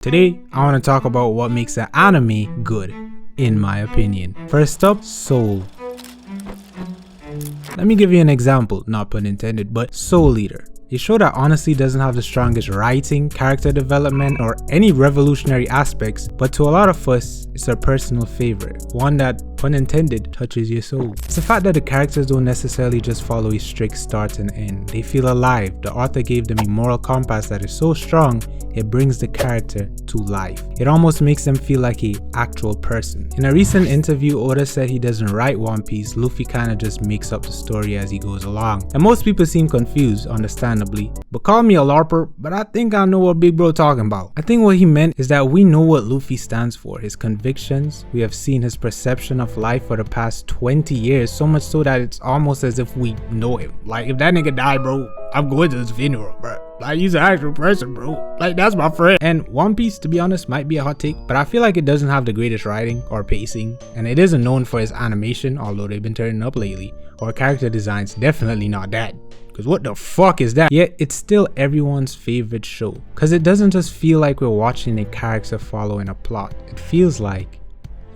Today, I want to talk about what makes an anime good, in my opinion. First up, Soul. Let me give you an example, not pun intended, but Soul Eater. A show that honestly doesn't have the strongest writing, character development, or any revolutionary aspects, but to a lot of us, it's a personal favorite. One that, pun intended, touches your soul. It's the fact that the characters don't necessarily just follow a strict start and end. They feel alive. The author gave them a moral compass that is so strong, it brings the character to life. It almost makes them feel like an actual person. In a recent interview, Oda said he doesn't write One Piece, Luffy kinda just makes up the story as he goes along. And most people seem confused, understandably. But call me a LARPer, but I think I know what Big Bro talking about. I think what he meant is that we know what Luffy stands for, his convictions. We have seen his perception of life for the past 20 years, so much so that it's almost as if we know him. Like, if that nigga died, bro, I'm going to his funeral, bro. Like, he's an actual person, bro. Like, that's my friend. And One Piece, to be honest, might be a hot take, but I feel like it doesn't have the greatest writing or pacing, and it isn't known for its animation, although they've been turning up lately, or character designs. Definitely not that. Cause what the fuck is that? Yet it's still everyone's favorite show. Cause it doesn't just feel like we're watching a character following a plot. It feels like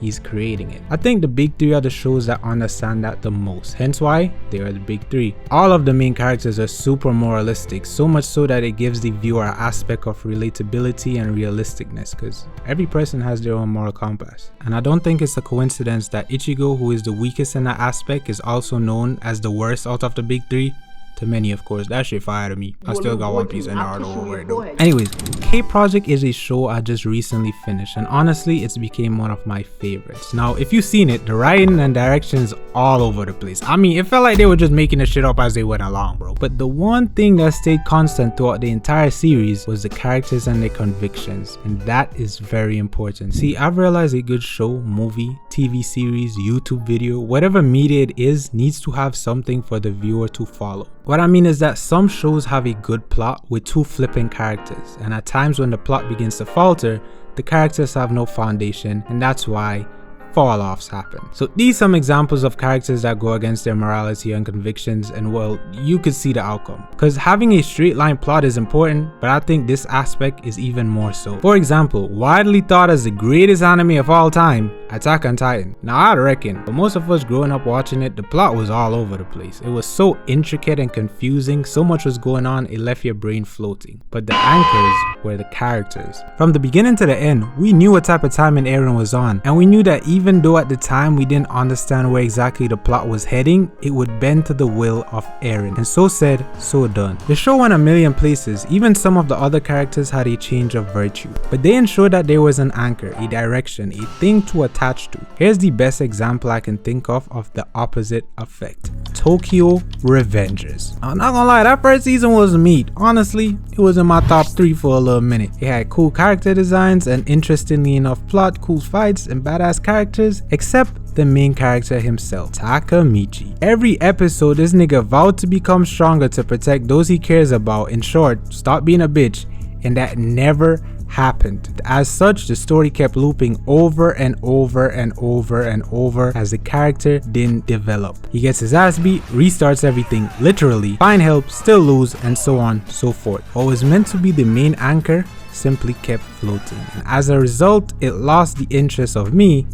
he's creating it. I think the big three are the shows that understand that the most, hence why they are the big three. All of the main characters are super moralistic, so much so that it gives the viewer an aspect of relatability and realisticness, because every person has their own moral compass. And I don't think it's a coincidence that Ichigo, who is the weakest in that aspect, is also known as the worst out of the big three. To many, of course. That shit fired me. I still got One Piece and Naruto over it though. Anyways, K-Project is a show I just recently finished, and honestly, it's became one of my favorites. Now, if you've seen it, the writing and direction is all over the place. I mean, it felt like they were just making the shit up as they went along, bro. But the one thing that stayed constant throughout the entire series was the characters and their convictions, and that is very important. See, I've realized a good show, movie, TV series, YouTube video, whatever media it is, needs to have something for the viewer to follow. What I mean is that some shows have a good plot with two flipping characters, and at times when the plot begins to falter, the characters have no foundation, and that's why fall-offs happen. So these are some examples of characters that go against their morality and convictions, and well, you could see the outcome. Because having a straight line plot is important, but I think this aspect is even more so. For example, widely thought as the greatest anime of all time, Attack on Titan. Now I'd reckon, but most of us growing up watching it, the plot was all over the place. It was so intricate and confusing, so much was going on, it left your brain floating. But the anchors were the characters. From the beginning to the end, we knew what type of timing Eren was on, and we knew that even though at the time we didn't understand where exactly the plot was heading, it would bend to the will of Eren. And so said, so done. The show went a million places, even some of the other characters had a change of virtue. But they ensured that there was an anchor, a direction, a thing to attach to. Here's the best example I can think of the opposite effect. Tokyo Revengers. I'm not gonna lie, that first season was meat. Honestly, it was in my top 3 for a little minute. It had cool character designs and interestingly enough plot, cool fights and badass characters, except the main character himself, Takemichi. Every episode, this nigga vowed to become stronger to protect those he cares about. In short, stop being a bitch, and that never happened. As such, the story kept looping over and over and over and over as the character didn't develop. He gets his ass beat, restarts everything, literally, find help, still lose, and so on, so forth. What was meant to be the main anchor simply kept floating, and as a result, it lost the interest of me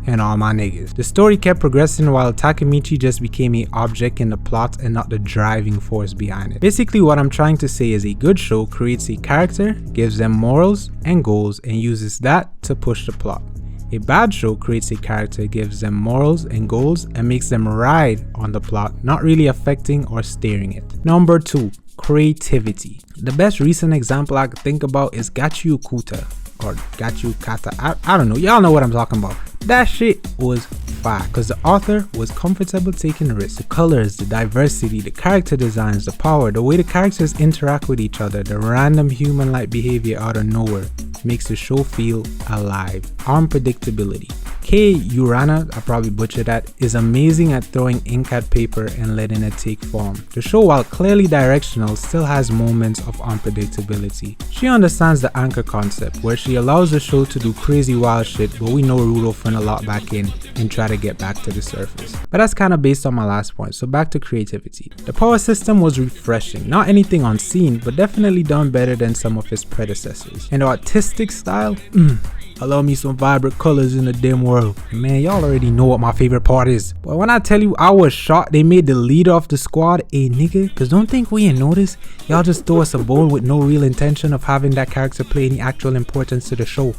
and all my niggas. The story kept progressing while Takemichi just became an object in the plot and not the driving force behind it. Basically, what I'm trying to say is a good show creates a character, gives them morals and goals, and uses that to push the plot. A bad show creates a character, gives them morals and goals, and makes them ride on the plot, not really affecting or steering it. Number 2, creativity. The best recent example I could think about is Gachi Yukuta or Gachi Kata. I don't know, y'all know what I'm talking about. That shit was fire because the author was comfortable taking risks. The colors, the diversity, the character designs, the power, the way the characters interact with each other, the random human-like behavior out of nowhere makes the show feel alive. Unpredictability. Kei Urana, I probably butchered that, is amazing at throwing ink at paper and letting it take form. The show, while clearly directional, still has moments of unpredictability. She understands the anchor concept, where she allows the show to do crazy wild shit, but we know Naruto finna lock back in and try to get back to the surface. But that's kinda based on my last point, so back to creativity. The power system was refreshing, not anything unseen, but definitely done better than some of his predecessors. And the artistic style, I love me some vibrant colors in the dim world. Man, y'all already know what my favorite part is. But when I tell you I was shocked they made the leader of the squad a nigga, cause don't think we ain't noticed. Y'all just throw us a bone with no real intention of having that character play any actual importance to the show.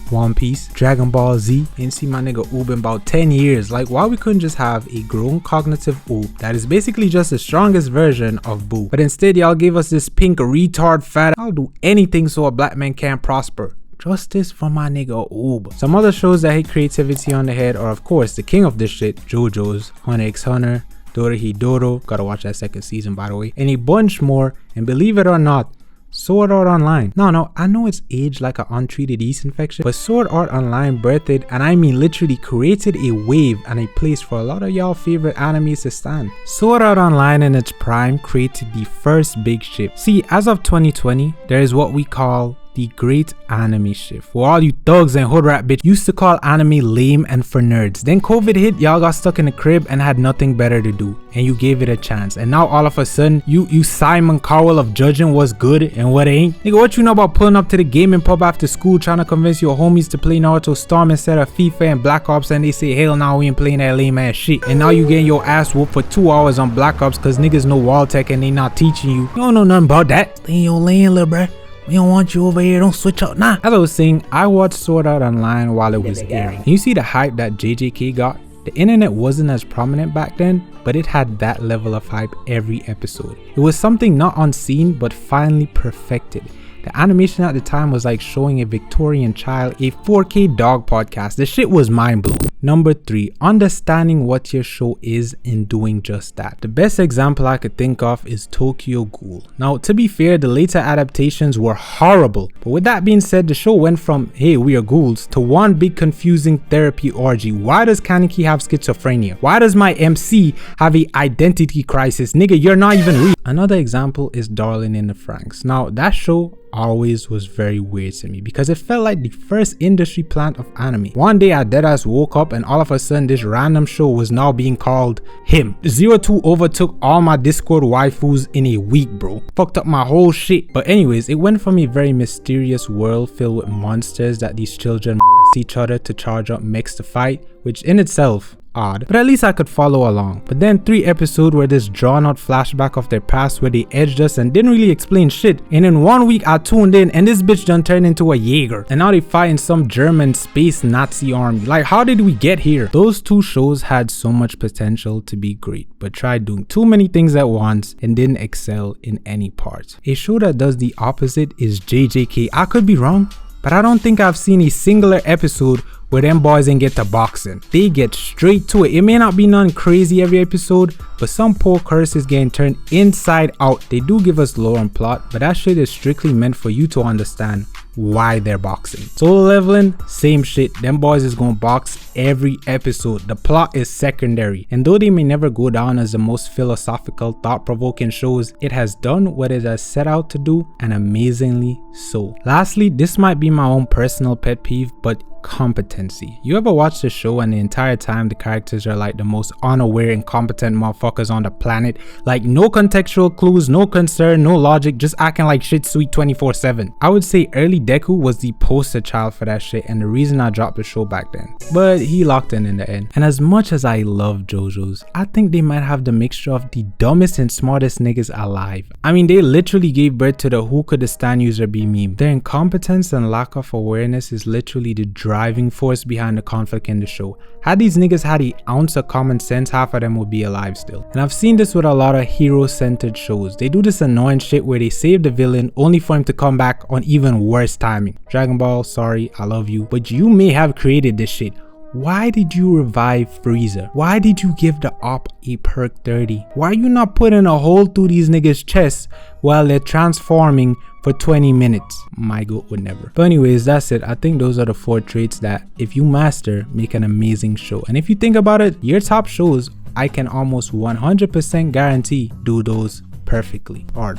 One Piece, Dragon Ball Z, ain't seen my nigga Oob in about 10 years. Like, why we couldn't just have a grown cognitive Oob that is basically just the strongest version of Boo. But instead y'all gave us this pink retard fat. I'll do anything so a black man can prosper. Justice for my nigga Oob. Some other shows that hit creativity on the head are of course the king of this shit, JoJo's, Hunter x Hunter, Dorohedoro, gotta watch that second season by the way, and a bunch more, and believe it or not, Sword Art Online. No, I know it's aged like an untreated yeast infection, but Sword Art Online birthed, and I mean literally created a wave and a place for a lot of y'all favorite animes to stand. Sword Art Online in its prime created the first big shift. See, as of 2020, there is what we call the great anime shift, where all you thugs and hood rat bitch used to call anime lame and for nerds. Then COVID hit, y'all got stuck in the crib and had nothing better to do, and you gave it a chance, and now all of a sudden you Simon Cowell of judging what's good and what ain't. Nigga, what you know about pulling up to the gaming pub after school trying to convince your homies to play Naruto Storm instead of FIFA and Black Ops, and they say hell nah, we ain't playing that lame ass shit, and now you getting your ass whooped for 2 hours on Black Ops cause niggas know wall tech and they not teaching you. You don't know nothing about that. Stay in your lane, little bruh. We don't want you over here, don't switch up, nah. As I was saying, I watched Sword Art Online while it was airing. And you see the hype that JJK got? The internet wasn't as prominent back then, but it had that level of hype every episode. It was something not unseen, but finally perfected. The animation at the time was like showing a Victorian child a 4K dog podcast. The shit was mind blowing. Number 3, understanding what your show is and doing just that. The best example I could think of is Tokyo Ghoul. Now, to be fair, the later adaptations were horrible. But with that being said, the show went from, hey, we are ghouls, to one big confusing therapy orgy. Why does Kaneki have schizophrenia? Why does my MC have a identity crisis? Nigga, you're not even real. Another example is Darling in the Franxx. Now, that show always was very weird to me because it felt like the first industry plant of anime. One day I deadass woke up and all of a sudden this random show was now being called him. 02 overtook all my Discord waifus in a week, bro. Fucked up my whole shit. But anyways, it went from a very mysterious world filled with monsters that these children molest each other to charge up mechs to fight, which in itself odd, but at least I could follow along. But then 3 episodes were this drawn out flashback of their past where they edged us and didn't really explain shit, and in 1 week I tuned in and this bitch done turned into a Jaeger, and now they fight in some German space Nazi army. Like, how did we get here? Those 2 shows had so much potential to be great, but tried doing too many things at once and didn't excel in any part. A show that does the opposite is JJK. I could be wrong, but I don't think I've seen a singular episode where them boys ain't get to boxing. They get straight to it. It may not be none crazy every episode, but some poor curses getting turned inside out. They do give us lore and plot, but that shit is strictly meant for you to understand why they're boxing. Solo leveling, same shit. Them boys is gonna box every episode. The plot is secondary, and though they may never go down as the most philosophical, thought-provoking shows, it has done what it has set out to do, and amazingly so. Lastly, this might be my own personal pet peeve, but competency. You ever watch the show and the entire time the characters are like the most unaware, incompetent motherfuckers on the planet? Like, no contextual clues, no concern, no logic, just acting like shit sweet 24/7. I would say early Deku was the poster child for that shit and the reason I dropped the show back then. But he locked in the end. And as much as I love JoJo's, I think they might have the mixture of the dumbest and smartest niggas alive. I mean, they literally gave birth to the who could the stan user be meme. Their incompetence and lack of awareness is literally the driving force behind the conflict in the show. Had these niggas had an ounce of common sense, half of them would be alive still. And I've seen this with a lot of hero-centered shows. They do this annoying shit where they save the villain only for him to come back on even worse timing. Dragon Ball, sorry, I love you, but you may have created this shit. Why did you revive Frieza? Why did you give the op a perk 30? Why are you not putting a hole through these niggas' chests while they're transforming, for 20 minutes. My goat would never. But anyways, that's it. I think those are the 4 traits that if you master, make an amazing show. And if you think about it, your top shows, I can almost 100% guarantee do those perfectly or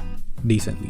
decently.